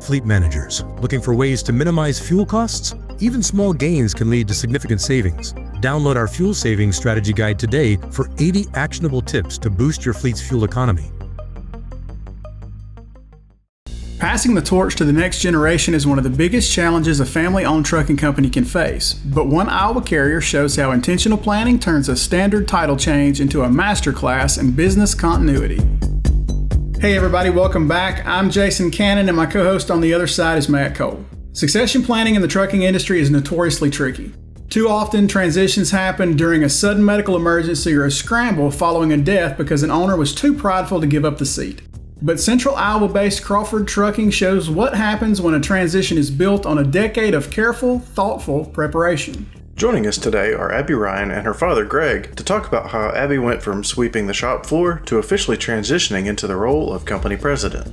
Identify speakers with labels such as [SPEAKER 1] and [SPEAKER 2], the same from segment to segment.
[SPEAKER 1] fleet managers looking for ways to minimize fuel costs? Even small gains can lead to significant savings. Download our fuel savings strategy guide today for 80 actionable tips to boost your fleet's fuel economy.
[SPEAKER 2] Passing the torch to the next generation is one of the biggest challenges a family-owned trucking company can face. But one Iowa carrier shows how intentional planning turns a standard title change into a masterclass in business continuity. Hey everybody, welcome back. I'm Jason Cannon and my co-host on the other side is Matt Cole. Succession planning in the trucking industry is notoriously tricky. Too often, transitions happen during a sudden medical emergency or a scramble following a death because an owner was too prideful to give up the seat. But Central Iowa-based Crawford Trucking shows what happens when a transition is built on a decade of careful, thoughtful preparation.
[SPEAKER 3] Joining us today are Abby Ryan and her father Greg to talk about how Abby went from sweeping the shop floor to officially transitioning into the role of company president.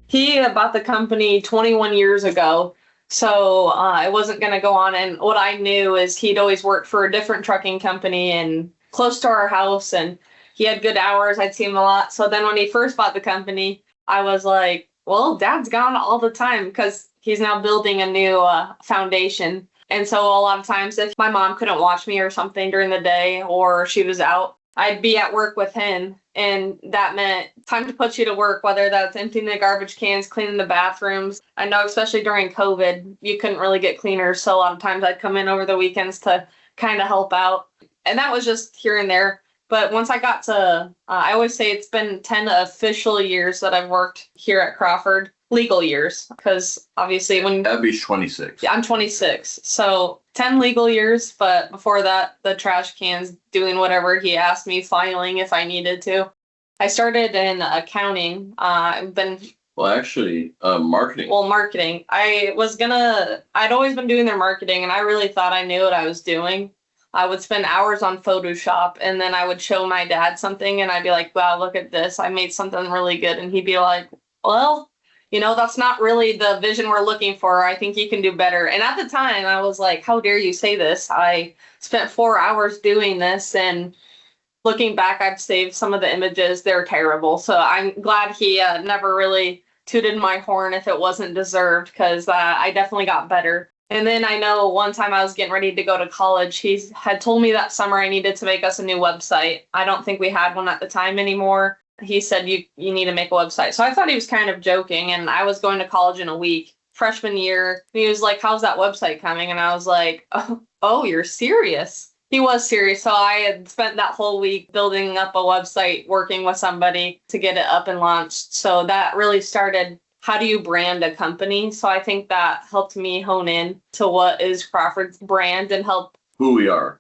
[SPEAKER 4] He bought the company 21 years ago, so I wasn't going to go on. And what I knew is he'd always worked for a different trucking company and close to our house, and he had good hours. I'd see him a lot. So then when he first bought the company, I was like, well, Dad's gone all the time because he's now building a new foundation. And so a lot of times if my mom couldn't watch me or something during the day or she was out, I'd be at work with him. And that meant time to put you to work, whether that's emptying the garbage cans, cleaning the bathrooms. I know especially during COVID, you couldn't really get cleaners. So a lot of times I'd come in over the weekends to kind of help out. And that was just here and there. But once I got to, I always say it's been 10 official years that I've worked here at Crawford, legal years, because obviously when...
[SPEAKER 5] Abby's 26.
[SPEAKER 4] Yeah, I'm 26. So 10 legal years, but before that, the trash cans, doing whatever he asked me, filing if I needed to. I started in accounting. I've been...
[SPEAKER 5] Marketing.
[SPEAKER 4] Well, marketing. I'd always been doing their marketing, and I really thought I knew what I was doing. I would spend hours on Photoshop, and then I would show my dad something, and I'd be like, wow, look at this. I made something really good. And he'd be like, well, that's not really the vision we're looking for. I think you can do better. And at the time, I was like, how dare you say this? I spent 4 hours doing this, and looking back, I've saved some of the images. They're terrible. So I'm glad he never really tooted my horn if it wasn't deserved, because I definitely got better. And then I know one time I was getting ready to go to college, he had told me that summer I needed to make us a new website. I don't think we had one at the time anymore. He said, you need to make a website. So I thought he was kind of joking, and I was going to college in a week, freshman year. And he was like, how's that website coming? And I was like, oh, you're serious? He was serious. So I had spent that whole week building up a website, working with somebody to get it up and launched. So that really started, how do you brand a company? So I think that helped me hone in to what is Crawford's brand and help
[SPEAKER 5] Who we are,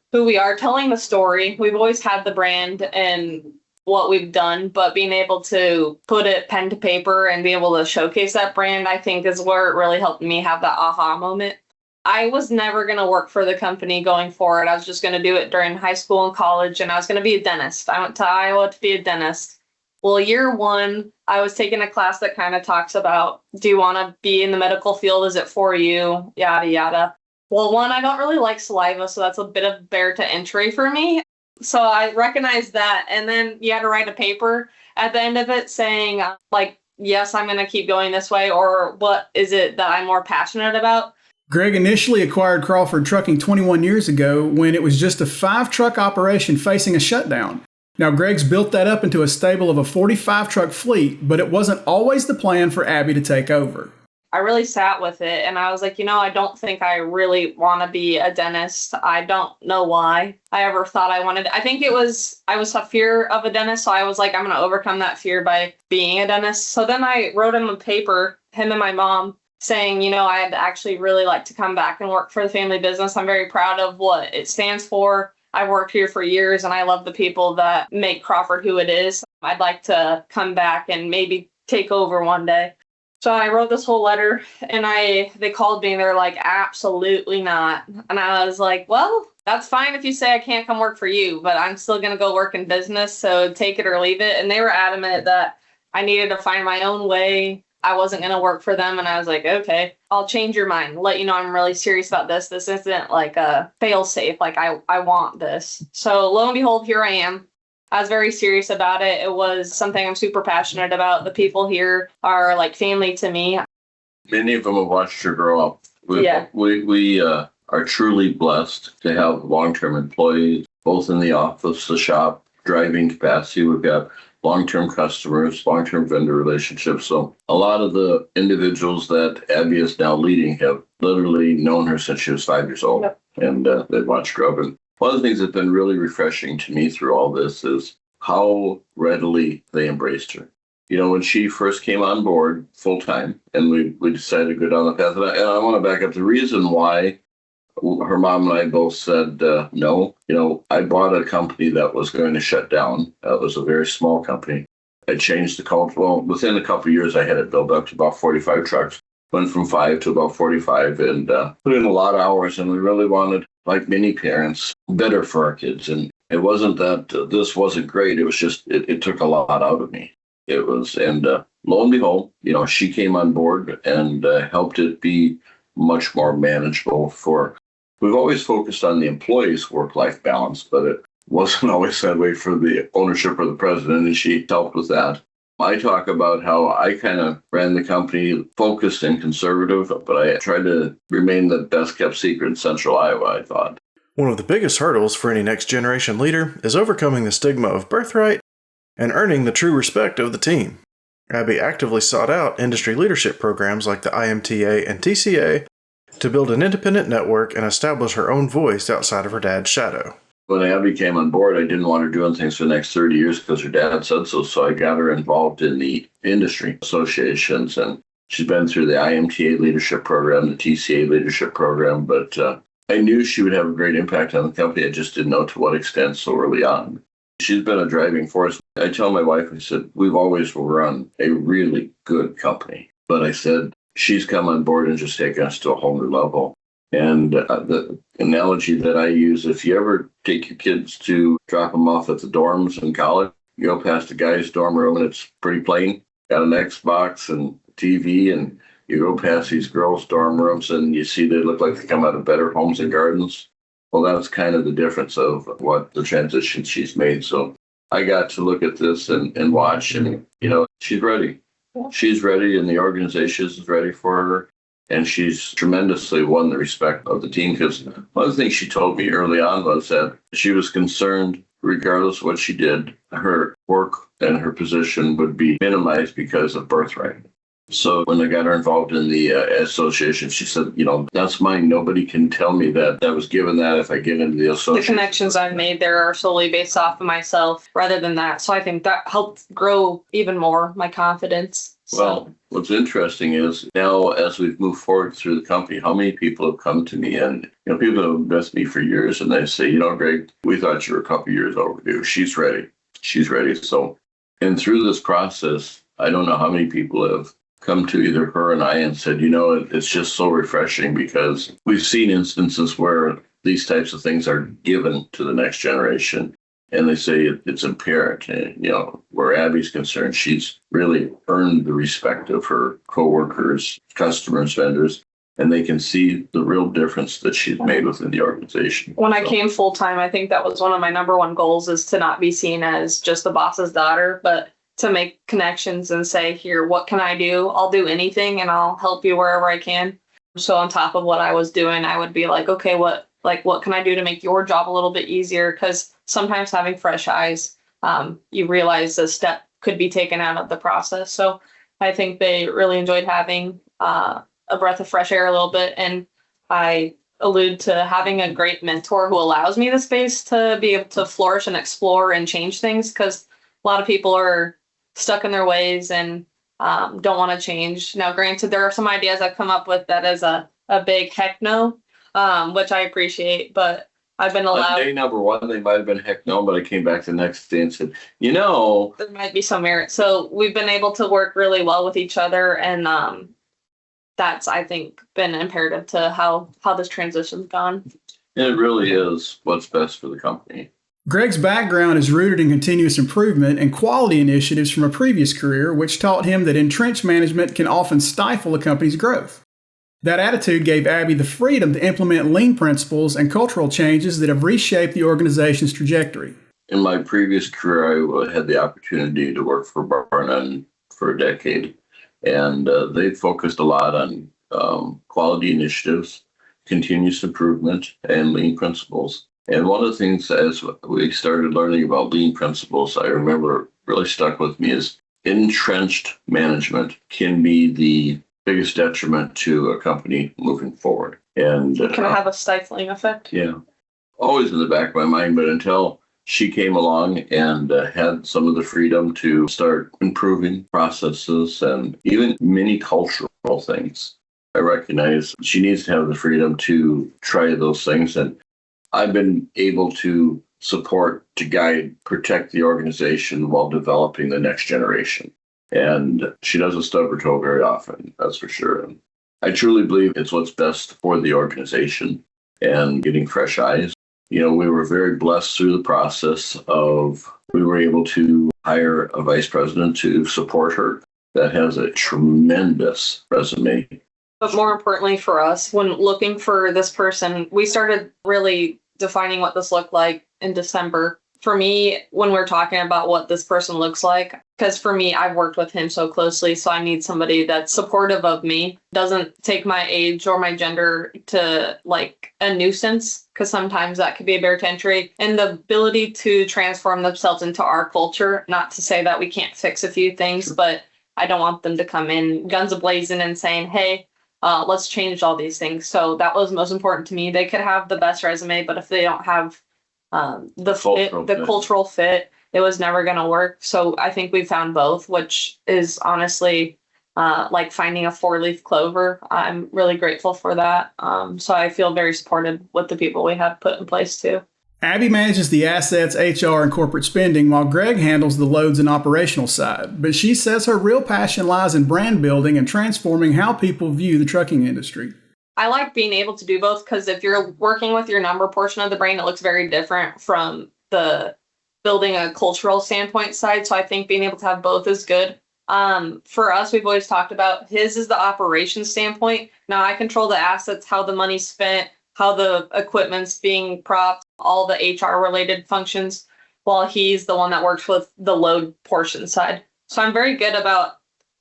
[SPEAKER 4] telling the story. We've always had the brand and what we've done, but being able to put it pen to paper and be able to showcase that brand, I think is where it really helped me have that aha moment. I was never going to work for the company going forward. I was just going to do it during high school and college, and I was going to be a dentist. I went to Iowa to be a dentist. Well, year one, I was taking a class that kind of talks about, do you want to be in the medical field? Is it for you? Yada, yada. Well, one, I don't really like saliva, so that's a bit of barrier to entry for me. So I recognized that. And then you had to write a paper at the end of it saying, yes, I'm going to keep going this way, or what is it that I'm more passionate about?
[SPEAKER 2] Greg initially acquired Crawford Trucking 21 years ago when it was just a 5-truck operation facing a shutdown. Now, Greg's built that up into a stable of a 45-truck fleet, but it wasn't always the plan for Abby to take over.
[SPEAKER 4] I really sat with it, and I was like, I don't think I really want to be a dentist. I don't know why I ever thought I wanted. I think I was a fear of a dentist, so I was like, I'm going to overcome that fear by being a dentist. So then I wrote him a paper, him and my mom, saying, I'd actually really like to come back and work for the family business. I'm very proud of what it stands for. I've worked here for years, and I love the people that make Crawford who it is. I'd like to come back and maybe take over one day. So I wrote this whole letter, and they called me, and they're like, absolutely not. And I was like, well, that's fine if you say I can't come work for you, but I'm still going to go work in business, so take it or leave it. And they were adamant that I needed to find my own way. I wasn't going to work for them. And I was like, okay, I'll change your mind. Let you know I'm really serious about this. This isn't like a fail safe. Like I want this. So lo and behold, here I am. I was very serious about it. It was something I'm super passionate about. The people here are like family to me.
[SPEAKER 5] Many of them have watched her grow up. We are truly blessed to have long-term employees, both in the office, the shop, driving capacity. We've got long-term customers, long-term vendor relationships. So a lot of the individuals that Abby is now leading have literally known her since she was 5 years old. Yep. And they've watched her grow up. And one of the things that's been really refreshing to me through all this is how readily they embraced her. You know, when she first came on board full-time and we decided to go down the path, and I want to back up the reason why her mom and I both said no. You know, I bought a company that was going to shut down. It was a very small company. I changed the culture. Well, within a couple of years, I had it built up to about 45 trucks. Went from 5 to about 45 and put in a lot of hours. And we really wanted, like many parents, better for our kids. And it wasn't that this wasn't great. It was just, it took a lot out of me. It was, and lo and behold, you know, she came on board and helped it be much more manageable for. We've always focused on the employees' work-life balance, but it wasn't always that way for the ownership or the president, and she helped with that. I talk about how I kind of ran the company focused and conservative, but I tried to remain the best-kept secret in central Iowa, I thought.
[SPEAKER 3] One of the biggest hurdles for any next-generation leader is overcoming the stigma of birthright and earning the true respect of the team. Abby actively sought out industry leadership programs like the IMTA and TCA to build an independent network and establish her own voice outside of her dad's shadow.
[SPEAKER 5] When Abby came on board, I didn't want her doing things for the next 30 years because her dad said so. So I got her involved in the industry associations, and she's been through the IMTA leadership program, the TCA leadership program. But I knew she would have a great impact on the company. I just didn't know to what extent so early on. She's been a driving force. I tell my wife, I said, we've always run a really good company. But I said, she's come on board and just taken us to a whole new level. And the analogy that I use, if you ever take your kids to drop them off at the dorms in college, you go past a guy's dorm room and it's pretty plain, got an Xbox and TV, and you go past these girls' dorm rooms and you see they look like they come out of better homes and gardens. Well, that's kind of the difference of what the transition she's made. So I got to look at this and watch, and, you know, she's ready. She's ready, and the organization is ready for her. And she's tremendously won the respect of the team, because one of the things she told me early on was that she was concerned, regardless of what she did, her work and her position would be minimized because of Birthright. So when I got her involved in the association, she said, you know, that's mine. Nobody can tell me that I was given that if I get into the association.
[SPEAKER 4] The connections I've made there are solely based off of myself rather than that. So I think that helped grow even more my confidence.
[SPEAKER 5] Well, what's interesting is now as we've moved forward through the company, how many people have come to me, and, you know, people have been with me for years, and they say, you know, Greg, we thought you were a couple years overdue. She's ready. She's ready. So, and through this process, I don't know how many people have come to either her and I and said, you know, it's just so refreshing, because we've seen instances where these types of things are given to the next generation. And they say it's apparent, and, you know, where Abby's concerned, she's really earned the respect of her coworkers, customers, vendors, and they can see the real difference that she's made within the organization.
[SPEAKER 4] When I came full time, I think that was one of my number one goals, is to not be seen as just the boss's daughter, but to make connections and say, here, what can I do? I'll do anything and I'll help you wherever I can. So on top of what I was doing, I would be like, okay, what can I do to make your job a little bit easier? Because sometimes having fresh eyes, you realize a step could be taken out of the process. So I think they really enjoyed having a breath of fresh air a little bit. And I allude to having a great mentor who allows me the space to be able to flourish and explore and change things, because a lot of people are stuck in their ways and don't want to change. Now, granted, there are some ideas I've come up with that is a big heck no, which I appreciate, but I've been allowed.
[SPEAKER 5] On day number one, they might have been heck no, but I came back the next day and said, you know,
[SPEAKER 4] there might be some merit. So we've been able to work really well with each other, and that's, I think, been imperative to how this transition's gone.
[SPEAKER 5] And it really is what's best for the company.
[SPEAKER 2] Greg's background is rooted in continuous improvement and quality initiatives from a previous career, which taught him that entrenched management can often stifle a company's growth. That attitude gave Abby the freedom to implement lean principles and cultural changes that have reshaped the organization's trajectory.
[SPEAKER 5] In my previous career, I had the opportunity to work for Barnum for a decade, and they focused a lot on quality initiatives, continuous improvement, and lean principles. And one of the things as we started learning about lean principles, I remember really stuck with me is entrenched management can be the biggest detriment to a company moving forward. And
[SPEAKER 4] can it have a stifling effect?
[SPEAKER 5] Yeah, always in the back of my mind, but until she came along and had some of the freedom to start improving processes and even many cultural things, I recognize she needs to have the freedom to try those things. And I've been able to support, to guide, protect the organization while developing the next generation. And she doesn't stub her toe very often, that's for sure. And I truly believe it's what's best for the organization and getting fresh eyes. You know, we were very blessed through the process of, we were able to hire a vice president to support her that has a tremendous resume.
[SPEAKER 4] But more importantly for us, when looking for this person, we started really defining what this looked like in December. For me, when we're talking about what this person looks like, because for me, I've worked with him so closely, so I need somebody that's supportive of me, doesn't take my age or my gender to like a nuisance, because sometimes that could be a barrier to entry, and the ability to transform themselves into our culture. Not to say that we can't fix a few things, but I don't want them to come in guns a-blazing and saying, hey, let's change all these things. So that was most important to me. They could have the best resume, but if they don't have the cultural fit, it was never going to work. So I think we found both, which is honestly like finding a four-leaf clover. I'm really grateful for that. So I feel very supported with the people we have put in place too.
[SPEAKER 2] Abby manages the assets, HR, and corporate spending, while Gregg handles the loads and operational side. But she says her real passion lies in brand building and transforming how people view the trucking industry.
[SPEAKER 4] I like being able to do both, because if you're working with your number portion of the brain, it looks very different from the building a cultural standpoint side. So I think being able to have both is good. For us, we've always talked about his is the operations standpoint. Now I control the assets, how the money's spent, how the equipment's being propped, all the HR related functions, while he's the one that works with the load portion side. So I'm very good about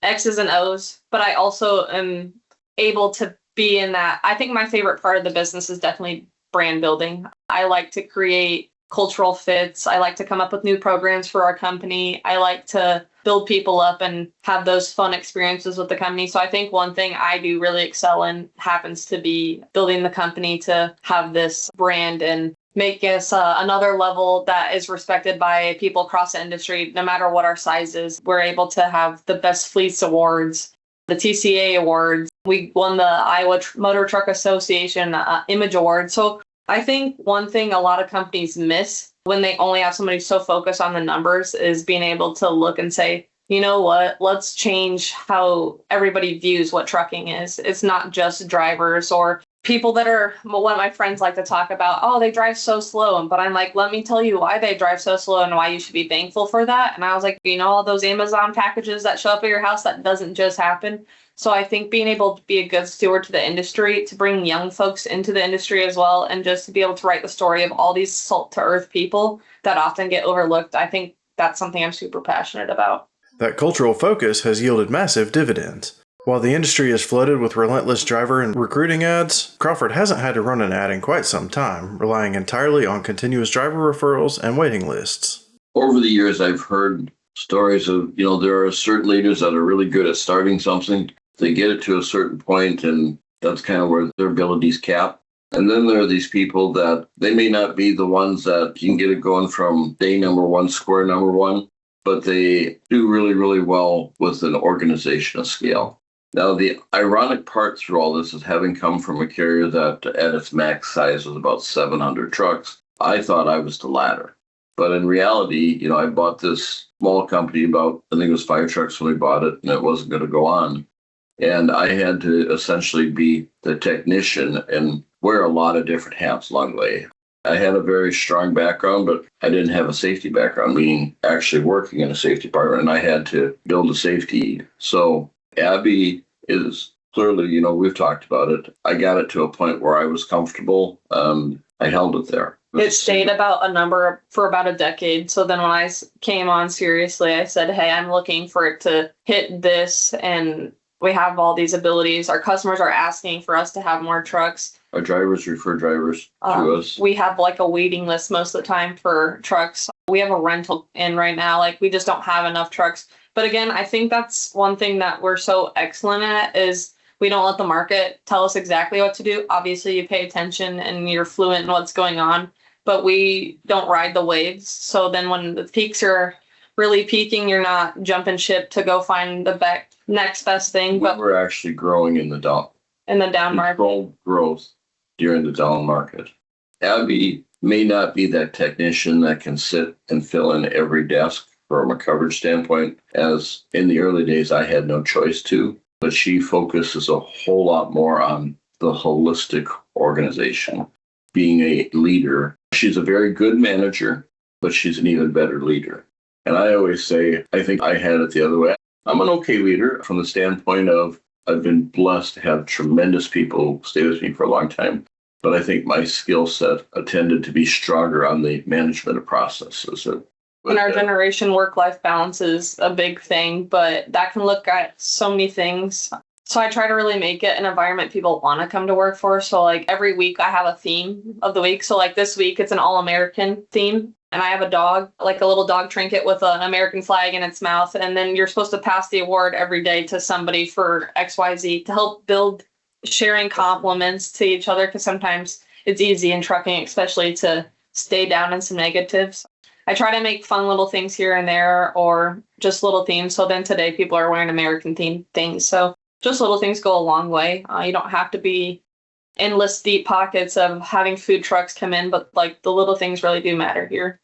[SPEAKER 4] X's and O's, but I also am able to be in that. I think my favorite part of the business is definitely brand building. I like to create cultural fits. I like to come up with new programs for our company. I like to build people up and have those fun experiences with the company. So I think one thing I do really excel in happens to be building the company to have this brand and make us another level that is respected by people across the industry, no matter what our size is. We're able to have the Best Fleets Awards, the TCA Awards. We won the Iowa Motor Truck Association Image Award. So I think one thing a lot of companies miss when they only have somebody so focused on the numbers is being able to look and say, you know what, let's change how everybody views what trucking is. It's not just drivers or people that are, one of my friends like to talk about, oh, they drive so slow. But I'm like, let me tell you why they drive so slow and why you should be thankful for that. And I was like, you know, all those Amazon packages that show up at your house, that doesn't just happen. So I think being able to be a good steward to the industry, to bring young folks into the industry as well, and just to be able to write the story of all these salt to earth people that often get overlooked, I think that's something I'm super passionate about.
[SPEAKER 3] That cultural focus has yielded massive dividends. While the industry is flooded with relentless driver and recruiting ads, Crawford hasn't had to run an ad in quite some time, relying entirely on continuous driver referrals and waiting lists.
[SPEAKER 5] Over the years, I've heard stories of, you know, there are certain leaders that are really good at starting something. They get it to a certain point, and that's kind of where their abilities cap. And then there are these people that they may not be the ones that you can get it going from day number one, square number one, but they do really, really well with an organizational scale. Now, the ironic part through all this is having come from a carrier that at its max size was about 700 trucks, I thought I was the latter. But in reality, you know, I bought this small company about, I think it was 5 trucks when we bought it, and it wasn't going to go on. And I had to essentially be the technician and wear a lot of different hats along the way. I had a very strong background, but I didn't have a safety background, meaning actually working in a safety department, and I had to build a safety. So Abby is clearly, you know, we've talked about it. I got it to a point where I was comfortable. I held it there.
[SPEAKER 4] It stayed about a number for about a decade. So then when I came on seriously, I said, hey, I'm looking for it to hit this, and we have all these abilities. Our customers are asking for us to have more trucks.
[SPEAKER 5] Our drivers refer drivers to us.
[SPEAKER 4] We have like a waiting list most of the time for trucks. We have a rental in right now. Like, we just don't have enough trucks. But again, I think that's one thing that we're so excellent at is we don't let the market tell us exactly what to do. Obviously, you pay attention and you're fluent in what's going on, but we don't ride the waves. So then when the peaks are really peaking, you're not jumping ship to go find the next best thing. But
[SPEAKER 5] we're actually growing in the down
[SPEAKER 4] market.
[SPEAKER 5] Controlled growth during the down market. Abby may not be that technician that can sit and fill in every desk from a coverage standpoint, as in the early days I had no choice to, but she focuses a whole lot more on the holistic organization. Being a leader, she's a very good manager, but she's an even better leader. And I always say, I think I had it the other way. I'm an okay leader from the standpoint of I've been blessed to have tremendous people stay with me for a long time. But I think my skill set tended to be stronger on the management of processes.
[SPEAKER 4] In our generation, work-life balance is a big thing, but that can look at so many things. So I try to really make it an environment people want to come to work for. So like every week I have a theme of the week. So like this week it's an all-American theme. And I have a dog, like a little dog trinket with an American flag in its mouth. And then you're supposed to pass the award every day to somebody for XYZ to help build sharing compliments to each other. Because sometimes it's easy in trucking, especially to stay down in some negatives. I try to make fun little things here and there or just little themes. So then today people are wearing American themed things. So just little things go a long way. You don't have to be endless deep pockets of having food trucks come in, but like the little things really do matter here.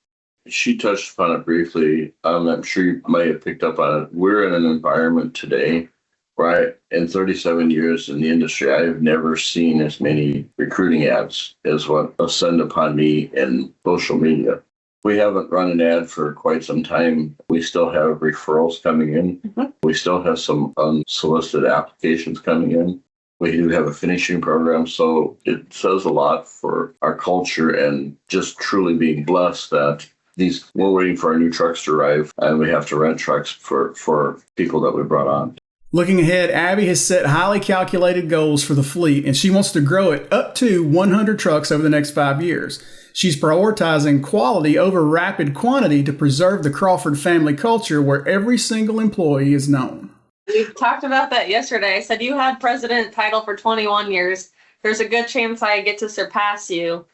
[SPEAKER 5] She touched upon it briefly. I'm sure you might have picked up on it. We're in an environment today where in 37 years in the industry, I have never seen as many recruiting ads as what ascend upon me in social media. We haven't run an ad for quite some time. We still have referrals coming in. Mm-hmm. We still have some unsolicited applications coming in. We do have a finishing program, so it says a lot for our culture and just truly being blessed that we're waiting for our new trucks to arrive, and we have to rent trucks for people that we brought on.
[SPEAKER 2] Looking ahead, Abby has set highly calculated goals for the fleet, and she wants to grow it up to 100 trucks over the next 5 years. She's prioritizing quality over rapid quantity to preserve the Crawford family culture where every single employee is known.
[SPEAKER 4] We talked about that yesterday. I said you had president title for 21 years. There's a good chance I get to surpass you,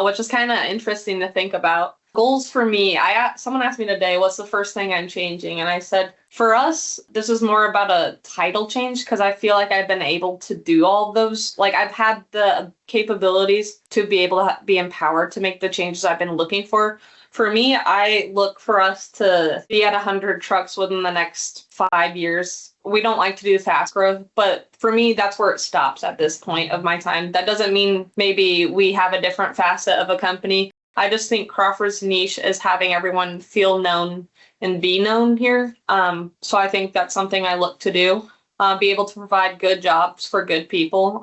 [SPEAKER 4] which is kind of interesting to think about. Goals for me, someone asked me today, what's the first thing I'm changing? And I said, for us, this is more about a title change because I feel like I've been able to do all of those. Like I've had the capabilities to be able to be empowered to make the changes I've been looking for. For me, I look for us to be at 100 trucks within the next 5 years. We don't like to do fast growth, but for me, that's where it stops at this point of my time. That doesn't mean maybe we have a different facet of a company. I just think Crawford's niche is having everyone feel known and be known here. So I think that's something I look to do, be able to provide good jobs for good people.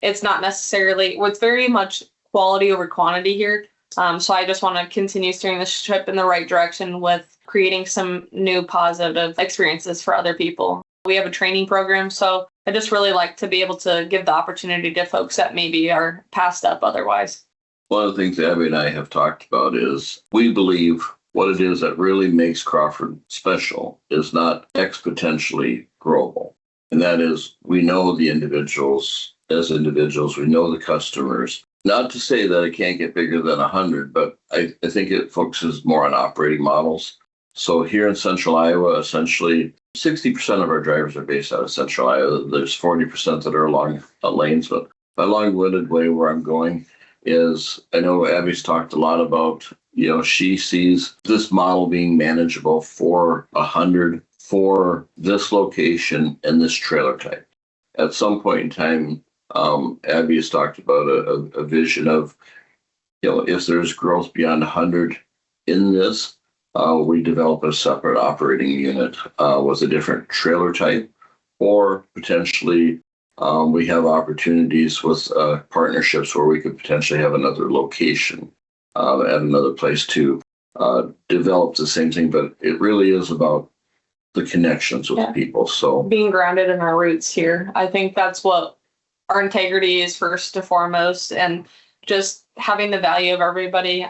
[SPEAKER 4] It's not necessarily, it's very much quality over quantity here. So I just want to continue steering the ship in the right direction with creating some new positive experiences for other people. We have a training program, so I just really like to be able to give the opportunity to folks that maybe are passed up otherwise.
[SPEAKER 5] One of the things Abby and I have talked about is we believe what it is that really makes Crawford special is not exponentially growable. And that is, we know the individuals as individuals, we know the customers. Not to say that it can't get bigger than 100, but I think it focuses more on operating models. So here in Central Iowa, essentially 60% of our drivers are based out of Central Iowa. There's 40% that are along lanes, but my long-winded way where I'm going is I know Abby's talked a lot about, she sees this model being manageable for 100 for this location and this trailer type. At some point in time, Abby has talked about a vision of, if there's growth beyond 100 in this, we develop a separate operating unit with a different trailer type, or potentially we have opportunities with partnerships where we could potentially have another location. at another place to develop the same thing. But it really is about the connections with people. So
[SPEAKER 4] being grounded in our roots here, I think that's what our integrity is first and foremost, and just having the value of everybody.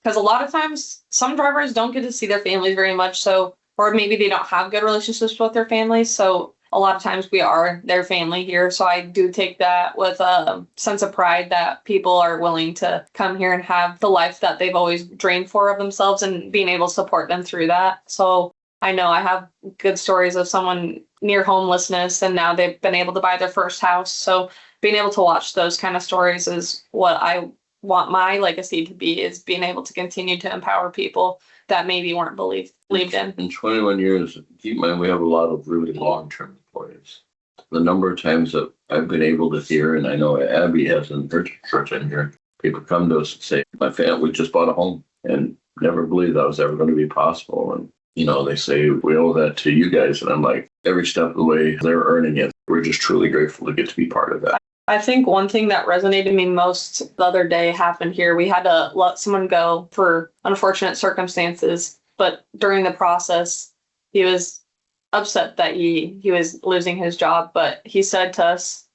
[SPEAKER 4] Because a lot of times some drivers don't get to see their families very much, so, or maybe they don't have good relationships with their families. So a lot of times we are their family here. So I do take that with a sense of pride that people are willing to come here and have the life that they've always dreamed for of themselves, and being able to support them through that. So I know I have good stories of someone near homelessness, and now they've been able to buy their first house. So being able to watch those kind of stories is what I want my legacy to be, is being able to continue to empower people that maybe weren't believed in.
[SPEAKER 5] In 21 years, keep in mind, we have a lot of really long-term employees. The number of times that I've been able to hear, and I know Abby has in her church in here, people come to us and say, my family just bought a home and never believed that was ever going to be possible. And they say, we owe that to you guys. And I'm like, every step of the way, they're earning it. We're just truly grateful to get to be part of that.
[SPEAKER 4] I think one thing that resonated me most the other day happened here. We had to let someone go for unfortunate circumstances, but during the process, he was upset that he was losing his job. But he said to us,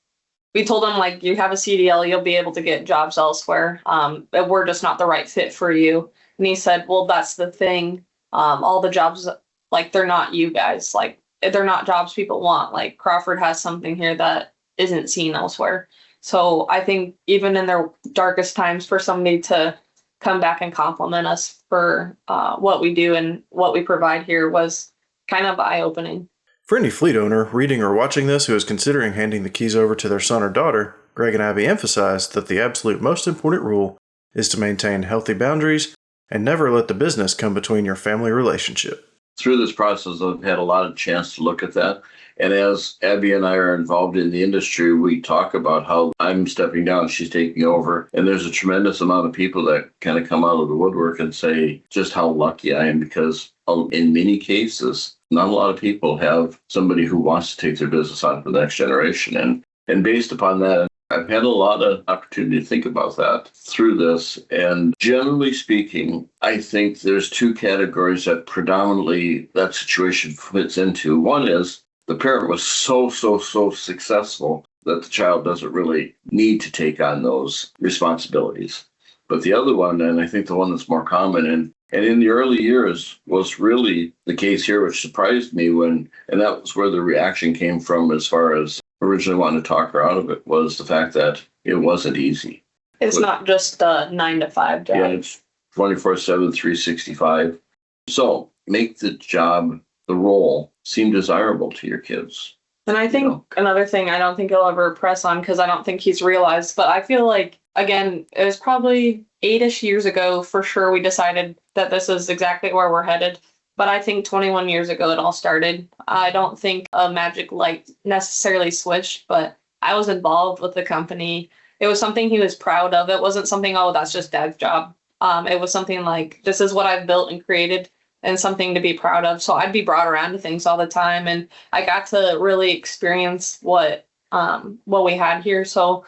[SPEAKER 4] we told him, like, you have a CDL, you'll be able to get jobs elsewhere. But we're just not the right fit for you. And he said, well, that's the thing. All the jobs, like, they're not you guys. Like, they're not jobs people want. Like, Crawford has something here that isn't seen elsewhere. So I think even in their darkest times, for somebody to come back and compliment us for what we do and what we provide here was kind of eye-opening.
[SPEAKER 3] For any fleet owner reading or watching this who is considering handing the keys over to their son or daughter, Greg and Abby emphasized that the absolute most important rule is to maintain healthy boundaries and never let the business come between your family relationship.
[SPEAKER 5] Through this process, I've had a lot of chance to look at that. And as Abby and I are involved in the industry, we talk about how I'm stepping down, she's taking over. And there's a tremendous amount of people that kind of come out of the woodwork and say just how lucky I am, because in many cases, not a lot of people have somebody who wants to take their business on to the next generation. And based upon that, I've had a lot of opportunity to think about that through this. And generally speaking, I think there's two categories that predominantly that situation fits into. One is the parent was so successful that the child doesn't really need to take on those responsibilities. But the other one, and I think the one that's more common, and in the early years was really the case here, which surprised me and that was where the reaction came from as far as originally wanting to talk her out of it, was the fact that it wasn't easy.
[SPEAKER 4] It's not just a 9-to-5 job.
[SPEAKER 5] Yeah, it's 24/7, 365. So make the job, the role, seem desirable to your kids.
[SPEAKER 4] And I think another thing I don't think he'll ever press on, because I don't think he's realized, but I feel like, again, it was probably 8-ish years ago for sure we decided that this is exactly where we're headed. But I think 21 years ago it all started. I don't think a magic light necessarily switched, but I was involved with the company. It was something he was proud of. It wasn't something, oh, that's just Dad's job. It was something like, this is what I've built and created, and something to be proud of. So I'd be brought around to things all the time, and I got to really experience what we had here. So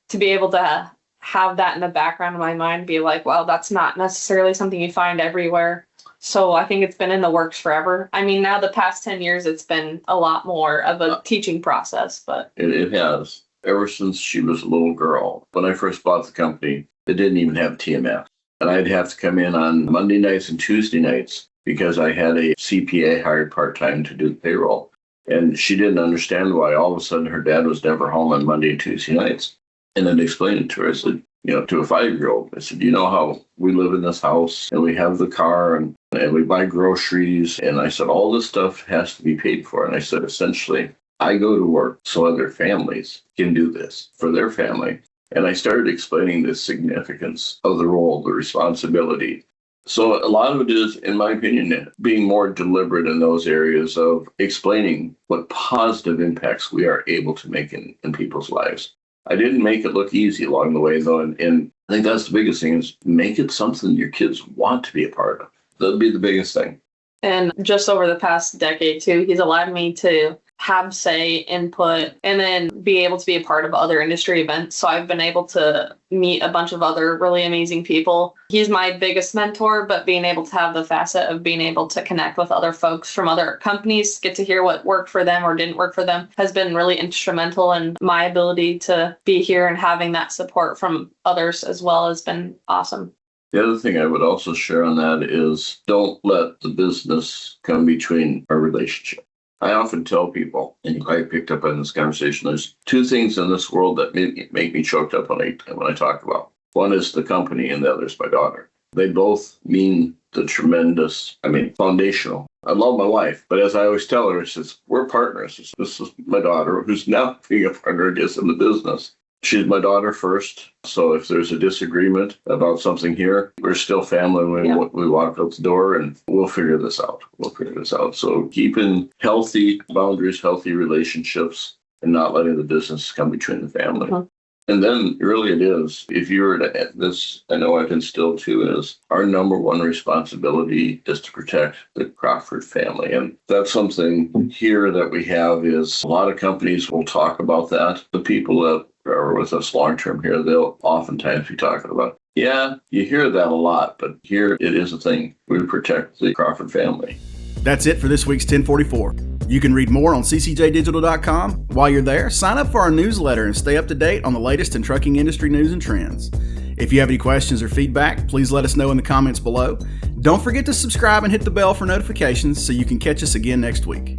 [SPEAKER 4] to be able to have that in the background of my mind, be like, well, that's not necessarily something you find everywhere. So I think it's been in the works forever. I mean, now the past 10 years, it's been a lot more of a teaching process, but
[SPEAKER 5] it has. Ever since she was a little girl. When I first bought the company, it didn't even have TMS. And I'd have to come in on Monday nights and Tuesday nights because I had a CPA hired part-time to do the payroll. And she didn't understand why all of a sudden her dad was never home on Monday and Tuesday nights. And then explained it to her. I said, to a 5-year-old, I said, you know how we live in this house and we have the car and we buy groceries. And I said, all this stuff has to be paid for. And I said, essentially, I go to work so other families can do this for their family. And I started explaining the significance of the role, the responsibility. So a lot of it is, in my opinion, being more deliberate in those areas of explaining what positive impacts we are able to make in people's lives. I didn't make it look easy along the way, though. And I think that's the biggest thing, is make it something your kids want to be a part of. That'd be the biggest thing.
[SPEAKER 4] And just over the past decade, too, he's allowed me to have say, input, and then be able to be a part of other industry events. So I've been able to meet a bunch of other really amazing people. He's my biggest mentor, but being able to have the facet of being able to connect with other folks from other companies, get to hear what worked for them or didn't work for them, has been really instrumental in my ability to be here, and having that support from others as well has been awesome.
[SPEAKER 5] The other thing I would also share on that is don't let the business come between our relationship. I often tell people, and you probably picked up on this conversation, there's two things in this world that make me choked up when I talk about. One is the company, and the other is my daughter. They both mean the tremendous, foundational. I love my wife, but as I always tell her, we're partners. This is my daughter, who's now being a partner, I guess, in the business. She's my daughter first, so if there's a disagreement about something here, we're still family when we walk out the door, and we'll figure this out. So keeping healthy boundaries, healthy relationships, and not letting the business come between the family. Uh-huh. And then really it is, if you were to add this, I know I've instilled too, is our number one responsibility is to protect the Crawford family. And that's something here that we have is a lot of companies will talk about that. The people that are with us long-term here, they'll oftentimes be talking about, yeah, you hear that a lot, but here it is a thing. We protect the Crawford family.
[SPEAKER 2] That's it for this week's 1044. You can read more on ccjdigital.com. While you're there, sign up for our newsletter and stay up to date on the latest in trucking industry news and trends. If you have any questions or feedback, please let us know in the comments below. Don't forget to subscribe and hit the bell for notifications so you can catch us again next week.